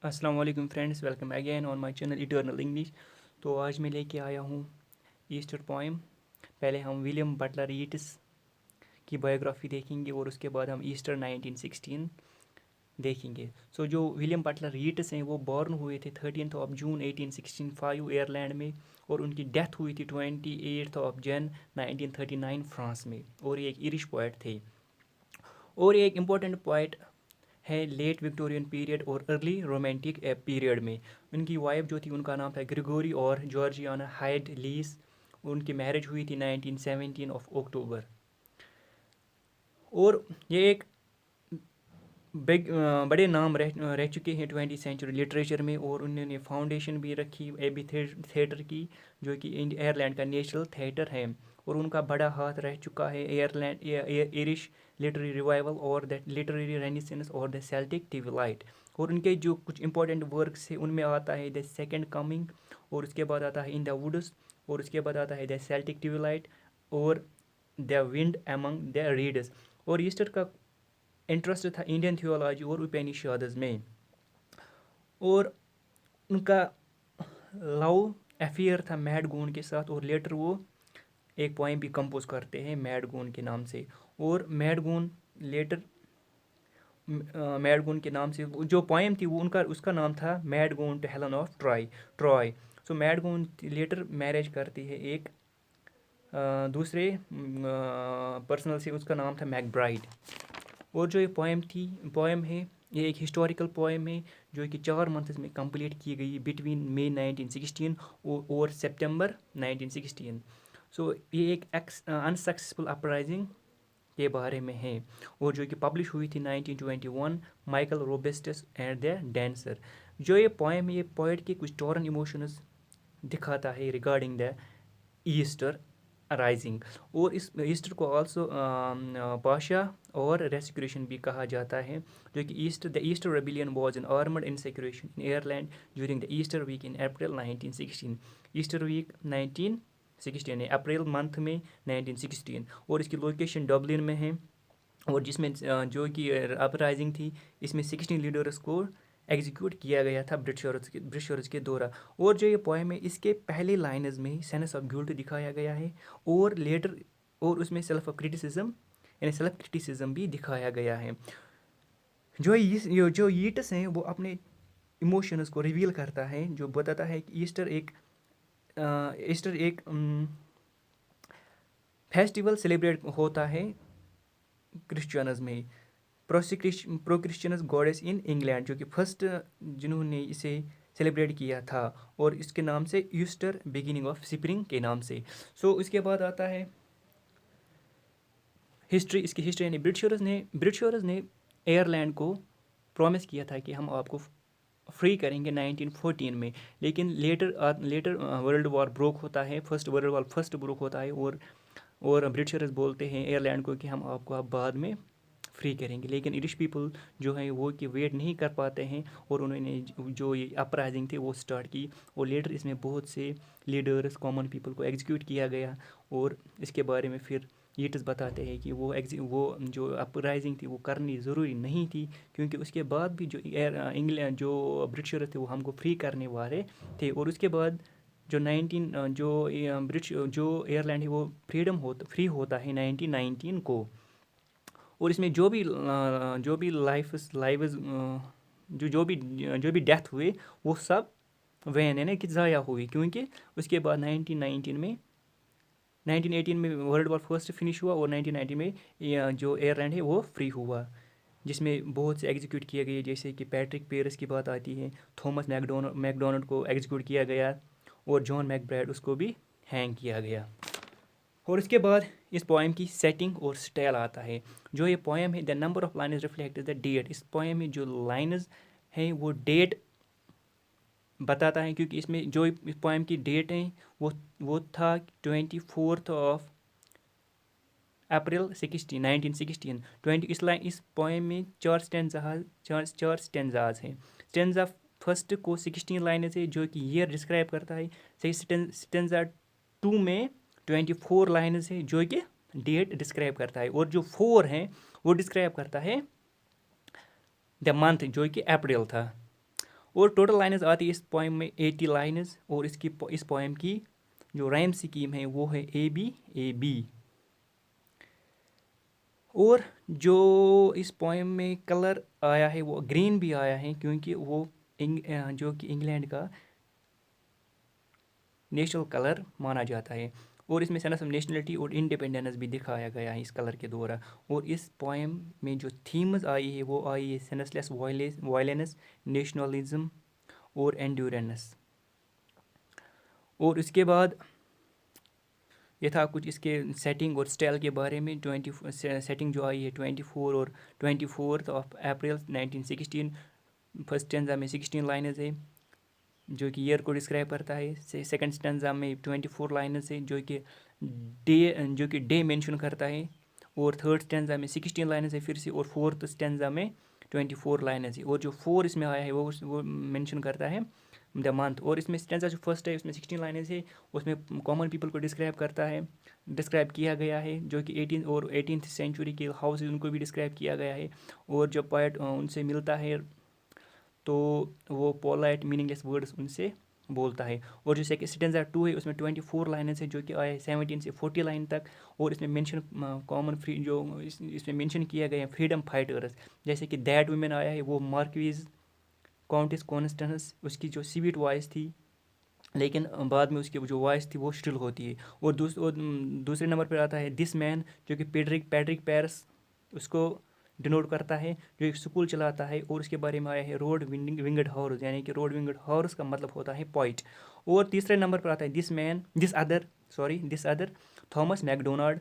अस्सलाम वालेकुम friends, welcome again on my channel eternal English. तो आज मैं लेके आया हूँ ईस्टर पोएम। पहले हम विलियम बटलर यीट्स की बायोग्राफी देखेंगे और उसके बाद हम ईस्टर 1916 देखेंगे। जो विलियम बटलर यीट्स हैं वो बॉर्न हुए थे 13 जून 1865 आयरलैंड में, और उनकी डेथ हुई थी 28 जन 1939 फ्रांस में। और ये एक इरिश पोइट थे और ये एक इम्पोर्टेंट पोइट है लेट विक्टोरियन पीरियड और अर्ली रोमांटिक पीरियड में। उनकी वाइफ जो थी उनका नाम था ग्रिगोरी और जॉर्जियाना हाइड लीस। उनकी मैरिज हुई थी 1917 ऑफ अक्टूबर। और ये एक बड़े नाम रह चुके हैं 20वीं सेंचुरी लिटरेचर में, और उन्होंने फाउंडेशन भी रखी एबी थिएटर की, जो कि आयरलैंड का नेशनल थिएटर है। और उनका बड़ा हाथ रह चुका है आयरलैंड इरिश लिटरेरी रिवाइवल और द लिटरेरी रेनेसेंस और द सेल्टिक डिलाइट। और उनके जो कुछ इंपॉर्टेंट वर्क्स है उनमें आता है द सेकंड कमिंग, और उसके बाद आता है इन द वुड्स, और उसके बाद आता है द सेल्टिक डिलाइट और the wind among the reads. और ईस्टर का इंटरेस्ट था इंडियन थियोलॉजी और उपनिषाद्स में। और उनका लव अफेयर था मैड गून के साथ, और लेटर वो एक पोएम भी कंपोज करते हैं मैड गून के नाम से। और Maud Gonne letter Maud Gonne के नाम से जो पोएम थी वो उसका नाम था Maud Gonne to Helen of Troy. Maud Gonne letter marriage करती है एक दूसरे पर्सनल से, उसका नाम था मैकब्राइड। और जो ये पोएम है ये एक हिस्टोरिकल पोएम है जो कि 4 मंथ्स में कंप्लीट की गई बिटवीन मई 1916 और सितंबर 1916। ये एक अनसक्सेसफुल अपराइजिंग के बारे में है, और जो कि पब्लिश हुई थी 1921 माइकल रोबेस्टस एंड द डांसर। जो ये पोएम है ये पोइट के कुछ टॉरन इमोशंस दिखाता है रिगार्डिंग द ईस्टर राइजिंग। और इस ईस्टर को आल्सो पाशा और रेसिक्रेशन भी कहा जाता है, जो कि the Easter rebellion was an armed insurrection in Ireland during the Easter week in April 1916। Easter week 1916 है, अप्रैल मंथ में 1916, और इसकी लोकेशन डबलिन में है। और जिसमें जो कि अपराइजिंग थी इसमें 16 लीडर्स को एग्जीक्यूट किया गया था ब्रिटिशर्स के द्वारा। और जो ये पोएम है इसके पहले लाइन्स में सेंस ऑफ गिल्ट दिखाया गया है, और लेटर और उसमें सेल्फ क्रिटिसिज्म भी दिखाया गया है। जो यीट्स हैं वो अपने इमोशंस को रिवील करता है, जो बताता है कि ईस्टर एक फेस्टिवल सेलिब्रेट होता है क्रिश्चियनस में, pro Christians goddess in England, जो कि फर्स्ट जिन्होंने इसे सेलिब्रेट किया था, और इसके नाम से ईस्टर बिगिनिंग ऑफ स्प्रिंग के नाम से। इसके बाद आता है हिस्ट्री। इसकी हिस्ट्री यानी ब्रिटिशर्स ने आयरलैंड को प्रॉमिस किया था कि हम आपको फ्री करेंगे 1914 में, लेकिन लेटर वर्ल्ड वॉर ब्रोक होता है, फर्स्ट वर्ल्ड वॉर ब्रोक होता है, और ब्रिटिशर्स बोलते हैं आयरलैंड को कि हम आपको अब बाद में फ्री करेंगे। लेकिन इरिश पीपल जो है वो कि वेट नहीं कर पाते हैं, और उन्होंने जो ये अपराइजिंग थे वो स्टार्ट की, और लेटर इसमें बहुत से लीडर्स कॉमन पीपल को एग्जीक्यूट किया गया। और इसके बारे में फिर यीट्स बताते हैं कि वो जो अपराइजिंग थी वो करनी ज़रूरी नहीं थी, क्योंकि उसके बाद भी जो इंग्लैंड जो ब्रिटिशर्स थे वो हमको फ्री करने वाले थे। और उसके बाद जो 19 जो ब्रिटिश जो आयरलैंड है वो फ्री होता है 1919 को। और इसमें जो भी लाइव्स जो भी डेथ हुए वो सब वैन है ना कि ज़ाया हुई, क्योंकि उसके बाद 1918 में वर्ल्ड वॉर फर्स्ट फिनिश हुआ, और 1919 में जो आयरलैंड है वो फ्री हुआ, जिसमें बहुत से एग्जीक्यूट किए गए, जैसे कि पैट्रिक पेरिस की बात आती है, थॉमस मैकडोनल्ड को एग्जीक्यूट किया गया, और जॉन मैकब्राइड उसको भी हैंग किया गया। और इसके बाद इस पोएम की सेटिंग और स्टाइल आता है। जो ये पोएम है the number of lines reflect the date. इस पोएम में जो लाइन्स हैं वो डेट बताता है, क्योंकि इसमें जो इस पोएम की डेट है वो था 24 अप्रैल 1916। इस पोएम में चार स्टेंजाज हैं। स्टेंजा फर्स्ट को 16 लाइन्स है जो कि ईयर डिस्क्राइब करता है। सही स्टेंजा 2 में 24 लाइन्स है जो कि डेट डिस्क्राइब करता है, और जो 4 हैं वो डिस्क्राइब करता है द मंथ जो कि अप्रैल था। اور ٹوٹل لائنز آتی ہے اس پوئم میں 80 لائنز، اور اس پوئم کی جو رائم سکیم ہے وہ ہے اے بی اے بی. اور جو اس پوئم میں کلر آیا ہے وہ گرین بھی آیا ہے، کیونکہ وہ جو کہ انگلینڈ کا نیشنل کلر مانا جاتا ہے. اور اس میں سینس آف نیشنلٹی اور انڈیپینڈنس بھی دکھایا گیا ہے اس کلر کے دوران. اور اس پوئم میں جو تھیمز آئی ہے وہ آئی ہے سینس لیس وائلنس، نیشنلزم اور اینڈیورنس. اور اس کے بعد یہ تھا کچھ اس کے سیٹنگ اور اسٹائل کے بارے میں. سیٹنگ جو آئی ہے 24 اور 24 اپریل 1916. فرسٹ اسٹینزا میں 16 لائنز ہے جو کہ ایئر کو ڈسکرائب کرتا ہے. سیکنڈ اسٹینزا میں 24 لائنز ہے جو کہ ڈے مینشن کرتا ہے. اور تھرڈ اسٹینزا میں 16 لائنز ہے پھر سے. اور فورتھ اسٹینزا میں 24 لائنز ہے. اور جو 4 اس میں آیا ہے وہ مینشن کرتا ہے دا منتھ. اور اس میں اسٹینزا جو فرسٹ ہے اس میں 16 لائنز ہے، اس میں کامن پیپل کو ڈسکرائب کیا گیا ہے جو کہ 18th سینچری کے ہاؤس ان کو بھی ڈسکرائب کیا گیا ہے. اور جب پوائٹ ان سے ملتا ہے تو وہ پولائٹ میننگ لیس ورڈس ان سے بولتا ہے. اور جو اسٹینزا 2 ہے اس میں 24 لائنز ہے جو کہ آیا ہے 17 سے 40 لائن تک. اور اس میں مینشن جو اس میں مینشن کیا گیا ہے فریڈم فائٹرز، جیسے کہ دیٹ ویمن آیا ہے وہ مارکویز کاؤنٹس کانسٹنس، اس کی جو سویٹ وائس تھی لیکن بعد میں اس کی جو وائس تھی وہ شٹل ہوتی ہے. اور دوسرے نمبر پر آتا ہے دس مین جو کہ پیڈرک پیرس اس کو ڈینوٹ کرتا ہے جو ایک سکول چلاتا ہے. اور اس کے بارے میں آیا ہے روڈ ونگڈ ہارس، یعنی کہ روڈ ونگڈ ہارس کا مطلب ہوتا ہے پوائٹ. اور تیسرے نمبر پر آتا ہے this other Thomas make Donald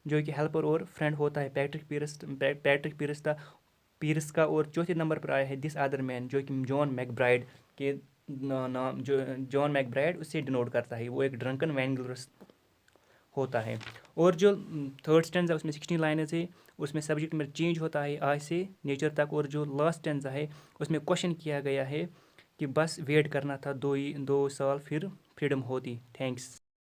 جو کہ ہیلپر اور فرینڈ ہوتا ہے پیٹرک پیرس کا. اور چوتھے نمبر پر آیا ہے دس ادر مین جو کہ جان میک برائڈ کے نام جو جان میک برائڈ اس سے ڈینوٹ کرتا ہے، وہ ایک ڈرنکن وینگلرس ہوتا ہے. اور جو تھرڈ اسٹینزا اس میں 16 لائنز ہے، اس میں سبجیکٹ میں چینج ہوتا ہے آج سے نیچر تک. اور جو لاسٹ اسٹینزا ہے اس میں کوشچن کیا گیا ہے کہ بس ویٹ کرنا تھا 2 سال پھر فریڈم ہوتی. تھینکس.